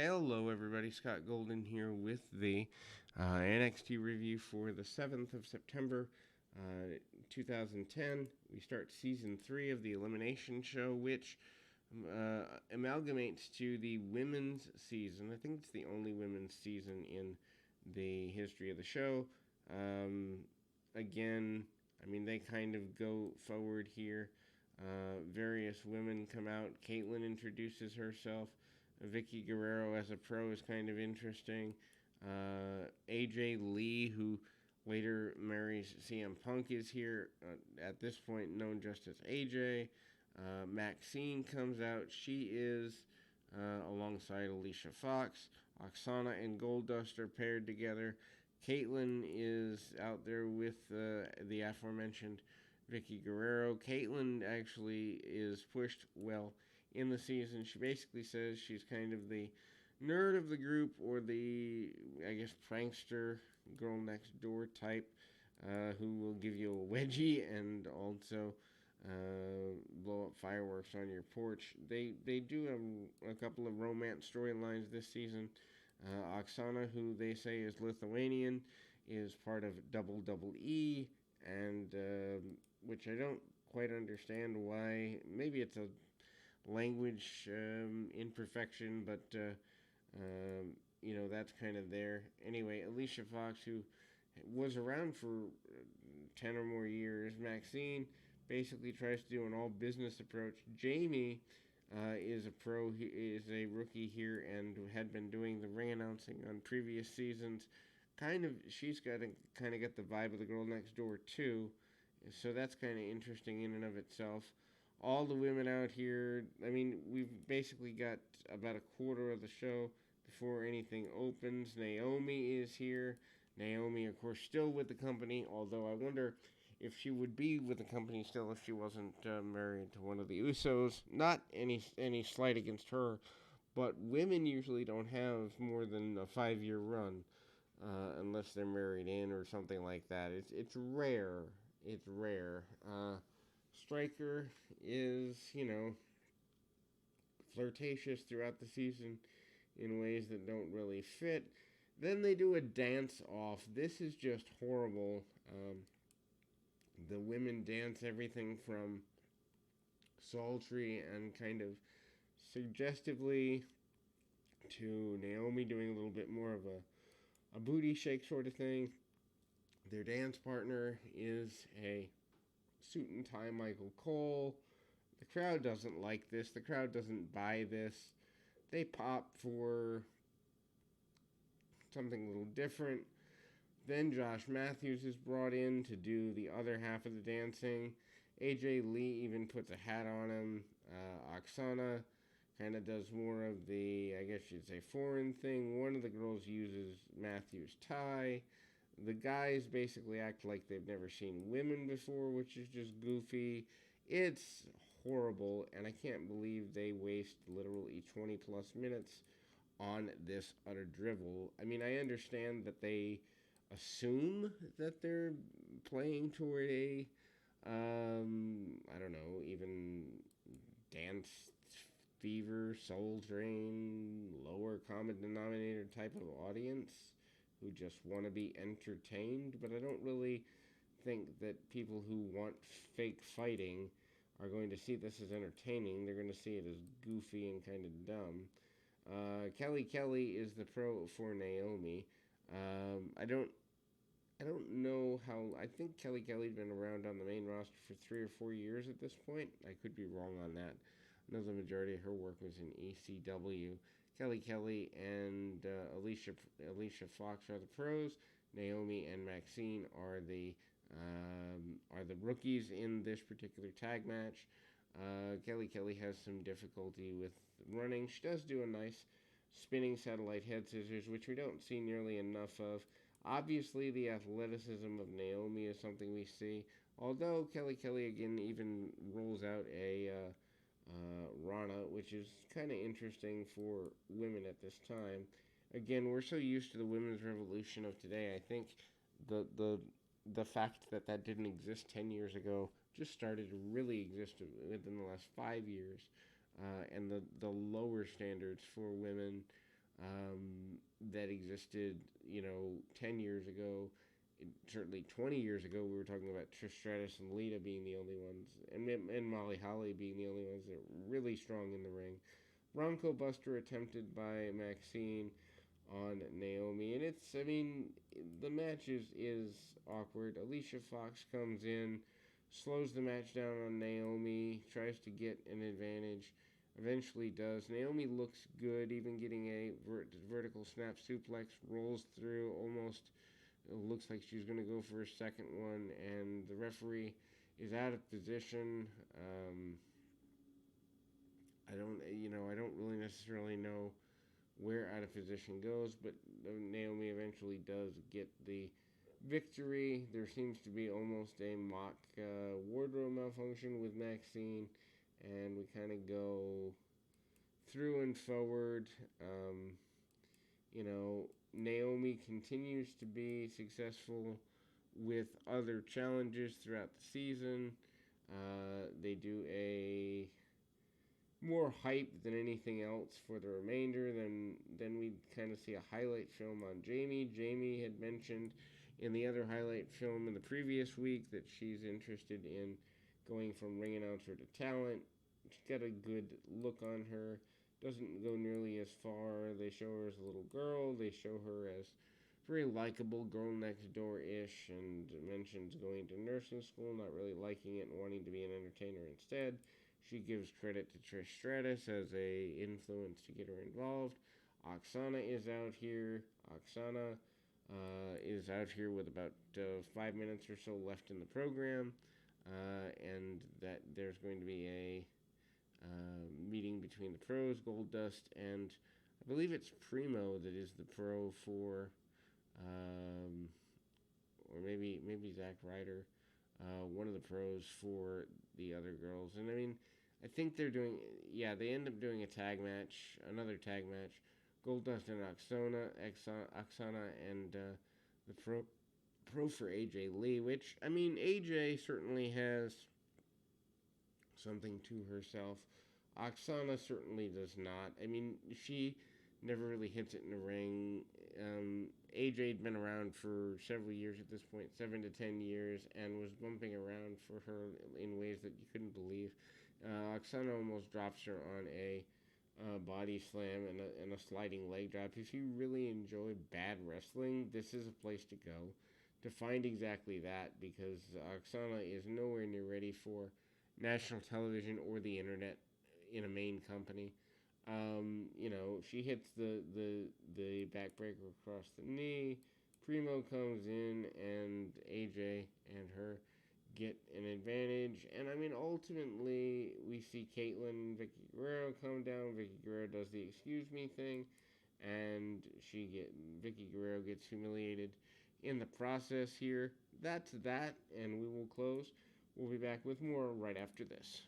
Hello, everybody. Scott Golden here with the NXT review for the 7th of September, 2010. We start season 3 of the Elimination Show, which amalgamates to the women's season. I think it's the only women's season in the history of the show. Again, they kind of go forward here. Various women come out. Caitlyn introduces herself. Vicky Guerrero as a pro is kind of interesting. AJ Lee, who later marries CM Punk, is here. At this point, known just as AJ. Maxine comes out. She is alongside Alicia Fox. Oksana and Goldust are paired together. Caitlyn is out there with the aforementioned Vicky Guerrero. Caitlyn actually is pushed in the season. She basically says she's kind of the nerd of the group, or the, prankster, girl next door type, who will give you a wedgie and also blow up fireworks on your porch. They do have a couple of romance storylines this season. Oksana, who they say is Lithuanian, is part of WWE, and which I don't quite understand why. Maybe it's a language imperfection, but that's kind of there. Anyway, Alicia Fox, who was around for 10 or more years. Maxine basically tries to do an all business approach. Jamie is a pro. He is a rookie here and had been doing the ring announcing on previous seasons. She's got to kind of get the vibe of the girl next door too. So that's kind of interesting in and of itself. All the women out here, we've basically got about a quarter of the show before anything opens. Naomi is here. Naomi, of course, still with the company, although I wonder if she would be with the company still if she wasn't married to one of the Usos. Not any slight against her, but women usually don't have more than a 5-year run unless they're married in or something like that. It's rare. It's rare. Striker is, flirtatious throughout the season in ways that don't really fit. Then they do a dance off. This is just horrible. The women dance everything from sultry and kind of suggestively to Naomi doing a little bit more of a booty shake sort of thing. Their dance partner is a suit and tie Michael Cole. The crowd doesn't like this. The crowd doesn't buy this. They pop for something a little different. Then Josh Matthews is brought in to do the other half of the dancing. AJ Lee even puts a hat on him. Oksana kind of does more of the, I guess you'd say, foreign thing. One of the girls uses Matthews' tie. The guys basically act like they've never seen women before, which is just goofy. It's horrible, and I can't believe they waste literally 20 plus minutes on this utter drivel. I understand that they assume that they're playing toward a, even dance fever, soul drain, lower common denominator type of audience who just want to be entertained, but I don't really think that people who want fake fighting are going to see this as entertaining. They're going to see it as goofy and kind of dumb. Kelly Kelly is the pro for Naomi. I don't know how. I think Kelly Kelly's been around on the main roster for 3 or 4 years at this point. I could be wrong on that. I know the majority of her work was in ECW. Kelly Kelly and Alicia Fox are the pros. Naomi and Maxine are the rookies in this particular tag match. Kelly Kelly has some difficulty with running. She does do a nice spinning satellite head scissors, which we don't see nearly enough of. Obviously, the athleticism of Naomi is something we see. Although Kelly Kelly again even rolls out a Rana, which is kind of interesting for women at this time. Again, we're so used to the women's revolution of today. I think the fact that didn't exist 10 years ago just started to really exist within the last 5 years, and the lower standards for women that existed, 10 years ago. Certainly 20 years ago, we were talking about Trish Stratus and Lita being the only ones, and Molly Holly being the only ones that were really strong in the ring. Bronco Buster attempted by Maxine on Naomi, and the match is awkward. Alicia Fox comes in, slows the match down on Naomi, tries to get an advantage, eventually does. Naomi looks good, even getting a vertical snap suplex, rolls through, almost looks like she's going to go for a second one, and the referee is out of position. I don't really necessarily know where out of position goes, but Naomi eventually does get the victory. There seems to be almost a mock wardrobe malfunction with Maxine, and we kind of go through and forward. Naomi continues to be successful with other challenges throughout the season. They do a more hype than anything else for the remainder. Then we kind of see a highlight film on Jamie. Jamie had mentioned in the other highlight film in the previous week that she's interested in going from ring announcer to talent. She's got a good look on her. Doesn't go nearly as far. They show her as a little girl. They show her as very likable, girl next door-ish, and mentions going to nursing school, not really liking it and wanting to be an entertainer instead. She gives credit to Trish Stratus as a influence to get her involved. Oksana is out here. Oksana is out here with about 5 minutes or so left in the program, and that there's going to be a meeting between the pros, Goldust, and I believe it's Primo that is the pro for, or maybe Zack Ryder, one of the pros for the other girls. And I think they end up doing a tag match, another tag match. Goldust and Oksana, and the pro for AJ Lee, which, AJ certainly has something to herself. Oksana certainly does not. She never really hits it in the ring. AJ'd been around for several years at this point, 7 to 10 years, and was bumping around for her in ways that you couldn't believe. Oksana almost drops her on a body slam and a sliding leg drop. If you really enjoy bad wrestling, this is a place to go to find exactly that, because Oksana is nowhere near ready for national television or the internet in a main company. She hits the backbreaker across the knee. Primo comes in, and AJ and her get an advantage. And ultimately, we see Kaitlyn and Vicky Guerrero come down. Vicky Guerrero does the excuse me thing, and Vicky Guerrero gets humiliated in the process here. That's that, and we will close. We'll be back with more right after this.